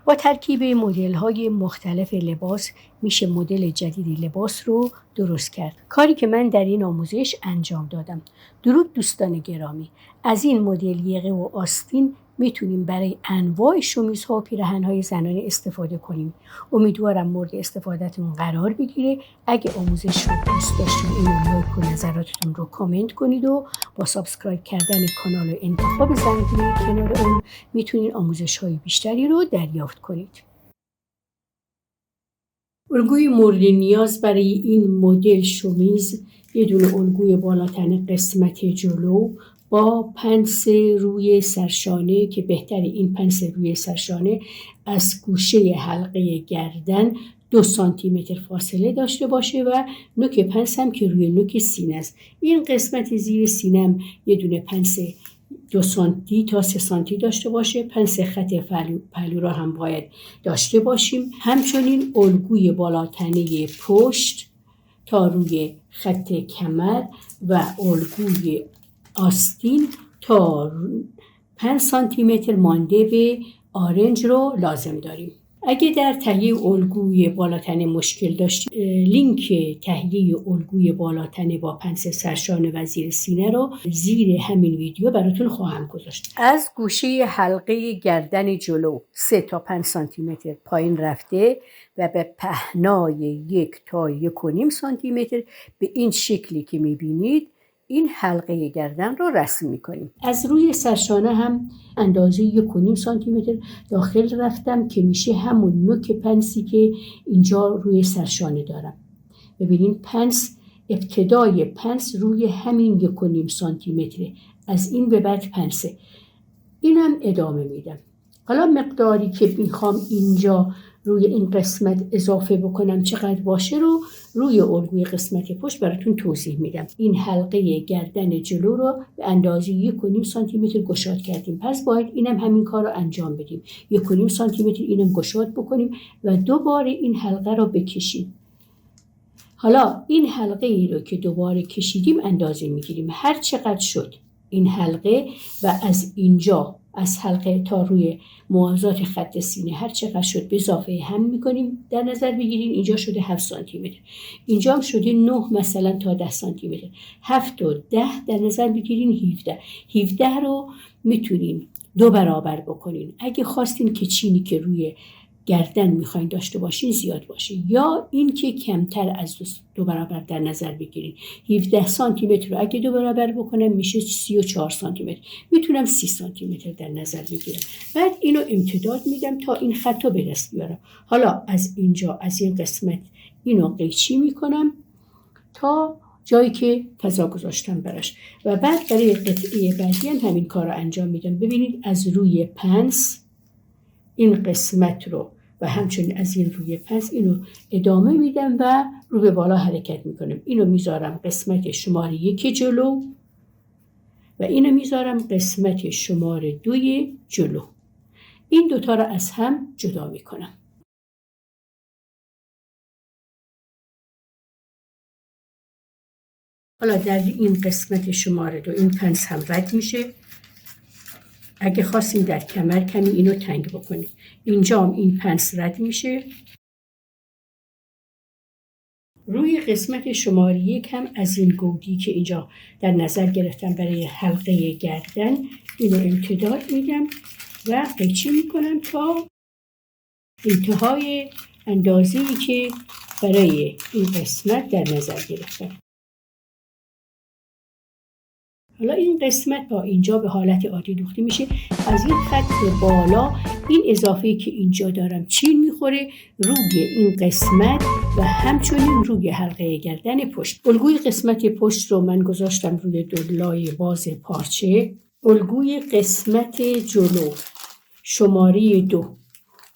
با ترکیب مدل‌های مختلف لباس میشه مدل جدید لباس رو درست کرد. کاری که من در این آموزش انجام دادم. درود دوستان گرامی. از این مدل یقه و آستین میتونیم برای انواع شمیزها و پیراهن‌های زنانه استفاده کنیم. امیدوارم مورد استفادهتون قرار بگیره. اگه آموزش رو دوست داشتین اینو لایک و نظراتتون رو کامنت کنید و با سابسکرایب کردن کانال و انتخاب زنگوله کنار اون میتونید آموزش‌های بیشتری رو دریافت کنید. الگوی مورد نیاز برای این مدل شمیز یه دونه الگوی بالاتن قسمت جلو با پنس روی سرشانه که بهتر این پنس روی سرشانه از گوشه حلقه گردن 2 سانتیمتر فاصله داشته باشه و نوک پنس هم که روی نوک سینه است. این قسمت زیر سینه هم یه دونه پنس 2 سانتی تا 3 سانتی داشته باشه. پنس خط پهلو را هم باید داشته باشیم. همچنین الگوی بالاتنه پشت تا روی خط کمر و الگوی آستین تا 5 سانتیمتر مانده به آرنج رو لازم داریم. اگه در تهیه الگوی بالاتنه مشکل داشتید لینک تهیه الگوی بالاتنه با پنس سرشانه و زیر سینه رو زیر همین ویدیو براتون خواهم گذاشت. از گوشه حلقه گردن جلو 3 تا 5 سانتیمتر پایین رفته و به پهنای 1 تا 1.5 سانتیمتر به این شکلی که میبینید این حلقه گردن رو رسم میکنیم. از روی سرشانه هم اندازه 1.5 سانتیمتر داخل رفتم که میشه همون نوک پنسی که اینجا روی سرشانه دارم. ببینین پنس ابتدای پنس روی همین 1.5 سانتیمتره. از این به بعد پنسه. اینم ادامه میدم. حالا مقداری که میخوام اینجا روی این قسمت اضافه بکنم چقدر باشه رو روی الگوی قسمت پشت براتون توضیح میدم. این حلقه گردن جلو رو به اندازه 1.5 سانتیمتر گشاد کردیم. پس باید اینم همین کار رو انجام بدیم. 1.5 سانتیمتر اینم گشاد بکنیم و دوباره این حلقه رو بکشیم. حالا این حلقه ای رو که دوباره کشیدیم اندازه میگیریم. هر چقدر شد این حلقه و از اینجا از حلقه تا روی موازات خط سینه هر چقدر شد به اضافه هم میکنیم. در نظر بگیریم اینجا شده 7 سانتیمتر، اینجا هم شده 9 مثلا تا 10 سانتیمتر. 7 و 10 در نظر بگیرین 17 رو میتونین 2 برابر بکنین. اگه خواستین که چینی که روی گردن میخواین داشته باشین زیاد باشه یا این که کمتر از 2 برابر در نظر بگیرین. 17 سانتیمتر رو اگه 2 برابر بکنم میشه 34 سانتیمتر. میتونم 30 سانتیمتر در نظر بگیرم. بعد اینو امتداد میدم تا این خط رو به دست بیارم. حالا از اینجا از این قسمت اینو قیچی میکنم تا جایی که فضا گذاشتم براش و بعد برای قطعه بعدی هم همین کار رو انجام میدم. ببینید از روی پنس این قسمت رو و همچنین از این روی پس اینو ادامه میدم و رو به بالا حرکت میکنم. اینو میذارم قسمت شماره 1 جلو و اینو میذارم قسمت شماره 2 جلو. این دوتا رو از هم جدا میکنم. حالا در این قسمت شماره 2 این پنس هم رد میشه. اگه خواستیم در کمر کمی اینو تنگ بکنیم. اینجا هم این پنس رد میشه. روی قسمت شماره 1 هم از این گودی که اینجا در نظر گرفتم برای حلقه گردن اینو امتداد میدم و قیچی میکنم تا انتهای اندازه‌ای که برای این قسمت در نظر گرفتم. حالا این قسمت تا اینجا به حالت عادی دوخته میشه. از این خط بالا این اضافه‌ای که اینجا دارم چین میخوره روی این قسمت و همچنین روی حلقه گردن پشت. الگوی قسمت پشت رو من گذاشتم روی دلای باز پارچه. الگوی قسمت جلو شماره 2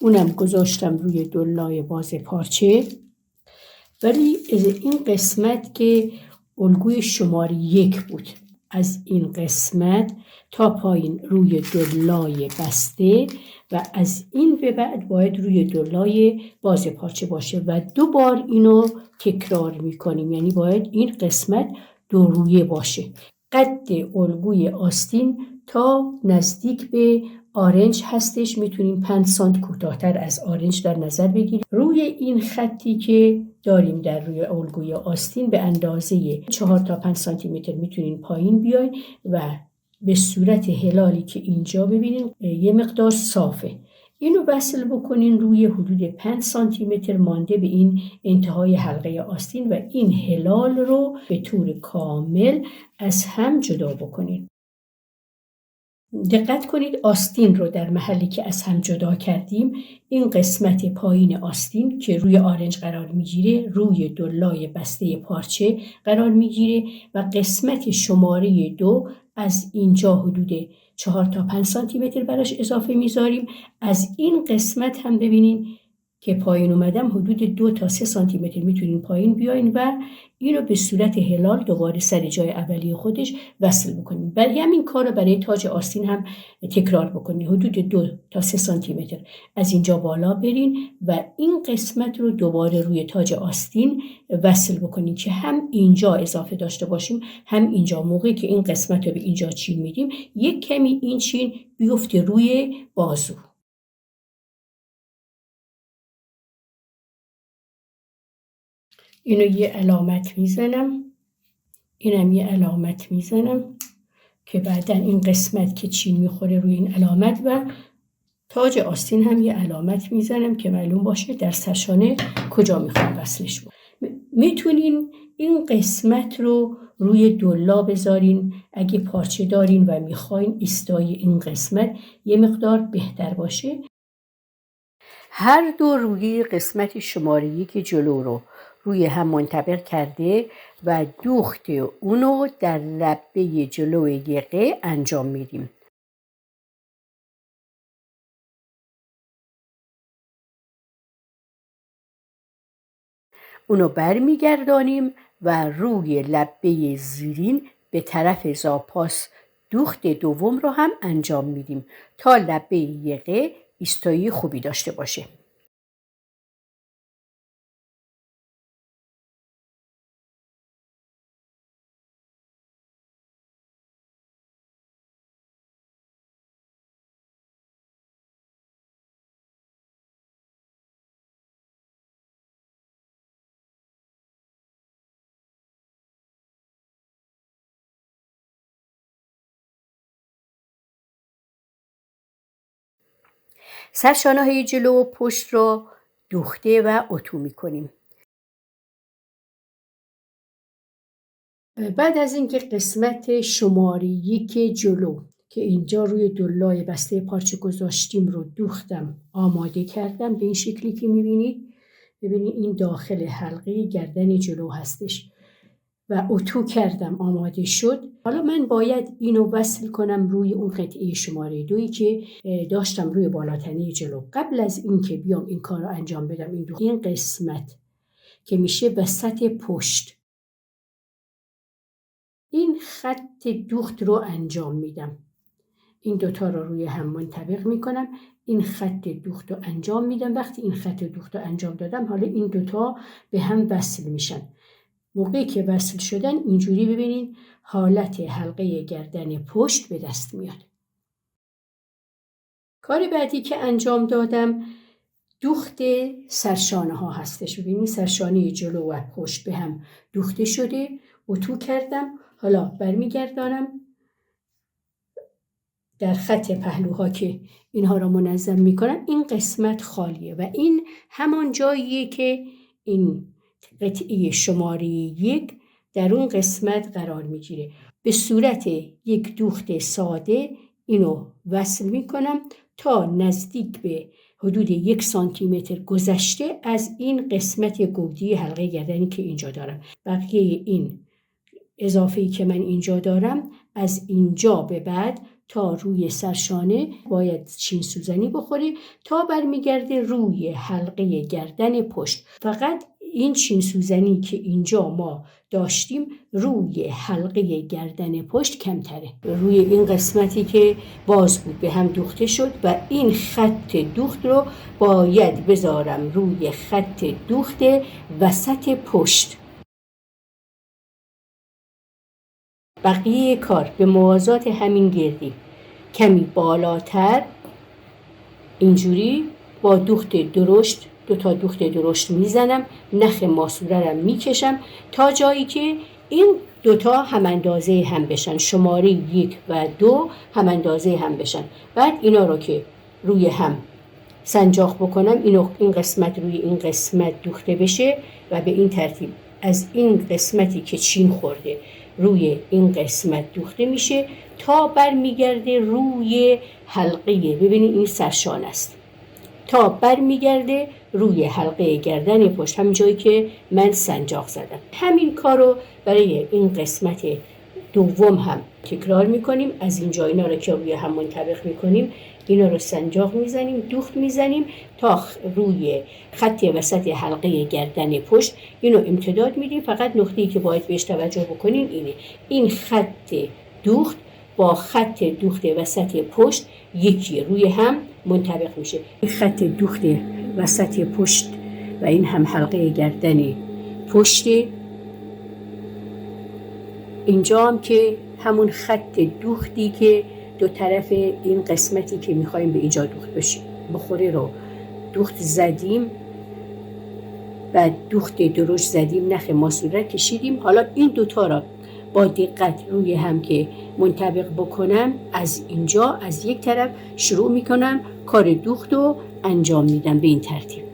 اونم گذاشتم روی دلای باز پارچه. ولی این قسمت که الگوی شماره 1 بود از این قسمت تا پایین روی دلای بسته و از این به بعد باید روی دلای باز پارچه باشه و 2 بار اینو تکرار میکنیم. یعنی باید این قسمت 2 رویه باشه. قد الگوی آستین تا نزدیک به آرنج هستش، میتونیم 5 سانت کوتاه‌تر از آرنج در نظر بگیریم. روی این خطی که داریم در روی الگوی آستین به اندازه 4 تا 5 سانتی متر میتونین پایین بیاین و به صورت هلالی که اینجا ببینین یه مقدار صافه. اینو وصل بکنین روی حدود 5 سانتی متر مانده به این انتهای حلقه آستین و این هلال رو به طور کامل از هم جدا بکنین. دقت کنید آستین رو در محلی که از هم جدا کردیم، این قسمت پایین آستین که روی آرنج قرار میگیره روی دلای بسته پارچه قرار میگیره و قسمت شماره 2 از اینجا حدود 4 تا 5 سانتی متر براش اضافه میذاریم. از این قسمت هم ببینین که پایین اومدم حدود 2 تا 3 سانتی متر میتونین پایین بیاین و اینو به صورت هلال دوباره سر جای اولیه خودش وصل بکنین. برای همین کار رو برای تاج آستین هم تکرار بکنین. حدود 2 تا 3 سانتی متر از اینجا بالا برین و این قسمت رو دوباره روی تاج آستین وصل بکنین که هم اینجا اضافه داشته باشیم هم اینجا. موقعی که این قسمت رو به اینجا چین میدیم یک کمی این چین بیفته روی بازو. اینو یه علامت میزنم، اینم یه علامت میزنم که بعدا این قسمت که چین میخوره روی این علامت و تاج آستین هم یه علامت میزنم که معلوم باشه در سرشانه کجا میخوام وصلش بود. میتونین این قسمت رو روی دلا بذارین اگه پارچه دارین و میخواین ایستای این قسمت یه مقدار بهتر باشه. هر دو روی قسمت شماره 1 جلو رو روی هم منطبق کرده و دوخت اونو در لبه جلو یقه انجام میدیم. اونو برمیگردانیم و روی لبه زیرین به طرف زاپاس دوخت دوم رو هم انجام میدیم تا لبه یقه ایستایی خوبی داشته باشه. سرشانه‌های جلو و پشت را دوخته و اتو می‌کنیم. بعد از اینکه قسمت شماره 1 جلو که اینجا روی دلای بسته پارچه گذاشتیم رو دوختم، آماده کردم به این شکلی که می‌بینید. ببینید این داخل حلقه گردن جلو هستش و اتو کردم، آماده شد. حالا من باید اینو وصل کنم روی اون قطعه شماره 2 که داشتم روی بالاتنه جلو. قبل از اینکه بیام این کار رو انجام بدم این قسمت که میشه وسط پشت، این خط دوخت رو انجام میدم. این دوتا رو روی هم منطبق میکنم، این خط دوخت رو انجام میدم. وقتی این خط دوخت رو انجام دادم حالا این دوتا به هم وصل میشن. موقعی که وصل شدن اینجوری ببینین حالت حلقه گردن پشت به دست میاد. کار بعدی که انجام دادم دوخت سرشانه ها هستش. ببینید سرشانه جلو و پشت به هم دوخته شده، اتو کردم. حالا برمیگردانم در خط پهلوها که اینها را منظم میکنم. این قسمت خالیه و این همان جاییه که این قطعه شماره 1 در اون قسمت قرار میگیره. به صورت یک دوخت ساده اینو وصل میکنم تا نزدیک به حدود 1 سانتی متر گذشته از این قسمت گودی حلقه گردنی که اینجا دارم. بقیه این اضافه‌ای که من اینجا دارم از اینجا به بعد تا روی سرشانه باید چین سوزنی بخوره تا برمیگرده روی حلقه گردن پشت. فقط این چین سوزنی که اینجا ما داشتیم روی حلقه گردن پشت کمتره. روی این قسمتی که باز بود به هم دوخته شد و این خط دوخت رو باید بذارم روی خط دوخت وسط پشت. بقیه کار به موازات همین گردی کمی بالاتر اینجوری با دوخت درشت، 2 دوخت درشت میزنم، نخ ماسوره رو میکشم تا جایی که این 2 هم اندازه هم بشن، شماره 1 و 2 هم اندازه هم بشن. بعد اینا رو که روی هم سنجاق بکنم، این قسمت روی این قسمت دوخته بشه و به این ترتیب از این قسمتی که چین خورده روی این قسمت دوخته میشه تا برمیگرده روی حلقه. ببینید این سرشان است، تا برمیگرده روی حلقه گردن پشت، همین جایی که من سنجاق زدم. همین کارو برای این قسمت دوم هم تکرار میکنیم. از اینجا اینا رو که روی هم منطبق میکنیم، اینا رو سنجاق میزنیم، دوخت میزنیم تا روی خط وسط حلقه گردن پشت اینو امتداد میدیم. فقط نقطه‌ای که باید بهش توجه بکنیم اینه، این خط دوخت با خط دوخت وسط پشت یکی روی هم منطبق میشه. این خط دوخت وسط پشت و این هم حلقه گردن پشت. اینجا هم که همون خط دوختی که 2 طرف این قسمتی که میخوایم به اینجا دوخت بخوره رو دوخت زدیم، بعد دوخت درشت زدیم، نخ ماسوره کشیدیم. حالا این 2 را با دقت روی هم که منطبق بکنم، از اینجا از یک طرف شروع میکنم کار دوخت رو انجام میدم به این ترتیب.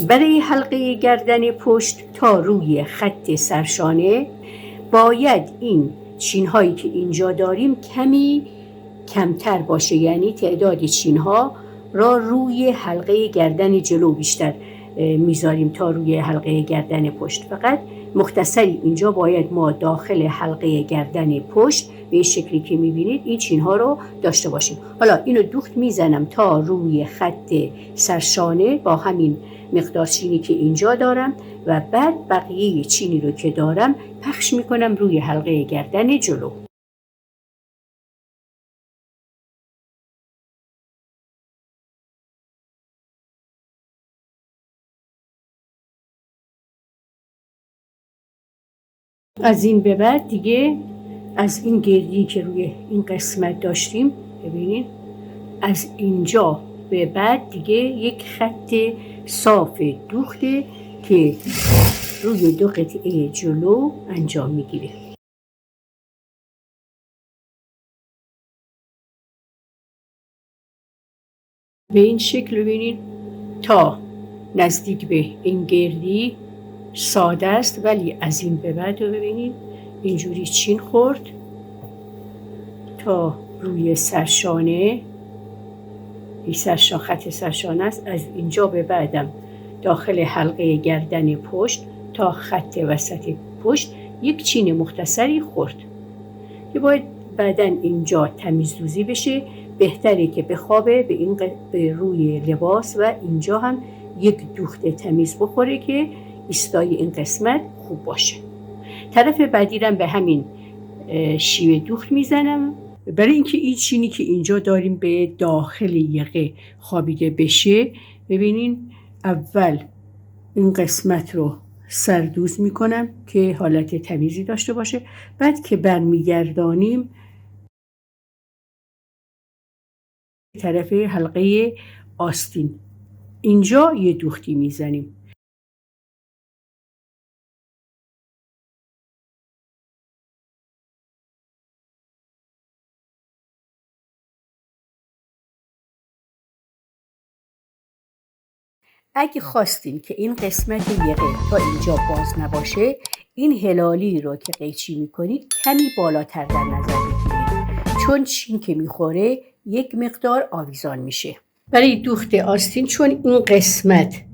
برای حلقه گردن پشت تا روی خط سرشانه باید این چین هایی که اینجا داریم کمی کمتر باشه، یعنی تعداد چین ها را روی حلقه گردن جلو بیشتر میذاریم تا روی حلقه گردن پشت. فقط مختصری اینجا باید ما داخل حلقه گردن پشت به این شکلی که میبینید این چین ها رو داشته باشیم. حالا اینو دوخت میزنم تا روی خط سرشانه با همین مقدار چینی که اینجا دارم و بعد بقیه چینی رو که دارم پخش میکنم روی حلقه گردن جلو. از این به بعد دیگه از این گردی که روی این قسمت داشتیم، ببینید از اینجا به بعد دیگه یک خط صاف دوخته که روی 2 قطعه جلو انجام میگیره. به این شکل ببینید تا نزدیک به این گردی ساده است، ولی از این به بعد رو ببینید اینجوری چین خورد تا روی سرشانه. این خط سرشانه است. از اینجا به بعدم داخل حلقه گردن پشت تا خط وسط پشت یک چین مختصری خورد که باید بعداً اینجا تمیزدوزی بشه. بهتره که بخوابه به روی لباس و اینجا هم یک دوخت تمیز بخوره که ایستای این قسمت خوب باشه. طرف بعدی رو به همین شیوه دوخت میزنم. برای اینکه این چینی که اینجا داریم به داخل یقه خوابیده بشه، ببینین اول این قسمت رو سردوز میکنم که حالت تمیزی داشته باشه. بعد که برمیگردانیم طرف حلقه آستین اینجا یه دوختی میزنیم. اگه خواستین که این قسمت یقه تا اینجا باز نباشه، این هلالی رو که قیچی میکنید کمی بالاتر در نظر بگیرید، چون چین که میخوره یک مقدار آویزان میشه. برای دوخت آستین چون این قسمت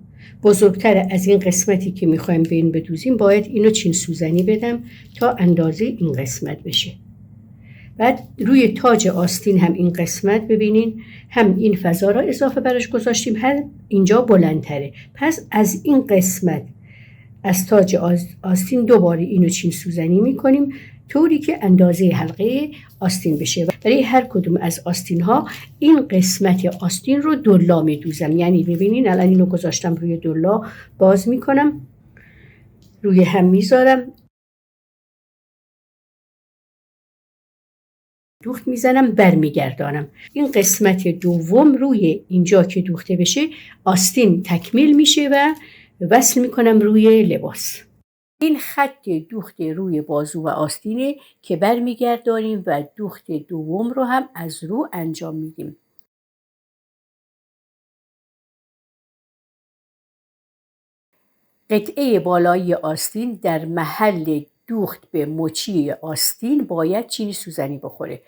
بزرگتر از این قسمتی که میخوایم به این بدوزیم، باید اینو چین سوزنی بدم تا اندازه این قسمت بشه. بعد روی تاج آستین هم این قسمت ببینین هم این فضا را اضافه برش گذاشتیم، هم اینجا بلندتره. پس از این قسمت از تاج آستین دوباره اینو چین سوزنی میکنیم طوری که اندازه حلقه آستین بشه. برای هر کدوم از آستین ها این قسمت آستین رو دولا میدوزم. یعنی ببینین الان اینو گذاشتم روی دولا، باز میکنم، روی هم میذارم، دوخت میزنم برمیگردانم. این قسمت دوم روی اینجا که دوخته بشه آستین تکمیل میشه و وصل میکنم روی لباس. این خط دوخت روی بازو و آستینه که برمیگردانیم و دوخت دوم رو هم از رو انجام میدیم. قطعه بالایی آستین در محل دوخت به مچی آستین باید چینی سوزنی بخوره.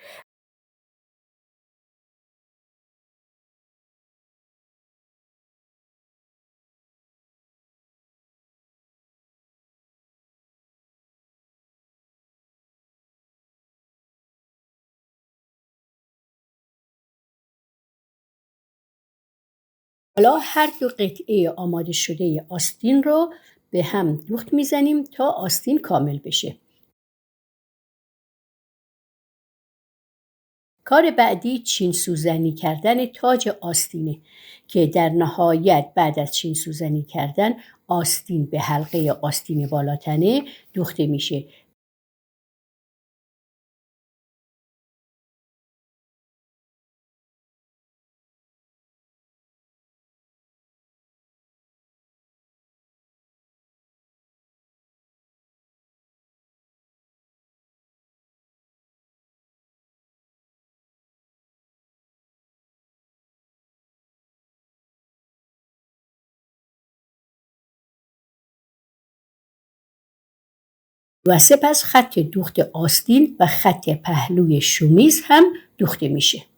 حالا هر دو قطعه آماده شده آستین رو به هم دوخت میزنیم تا آستین کامل بشه. کار بعدی چین سوزنی کردن تاج آستینه که در نهایت بعد از چین سوزنی کردن آستین به حلقه آستین بالاتنه دوخته میشه. و سپس خط دوخت آستین و خط پهلوی شومیز هم دوخته میشه.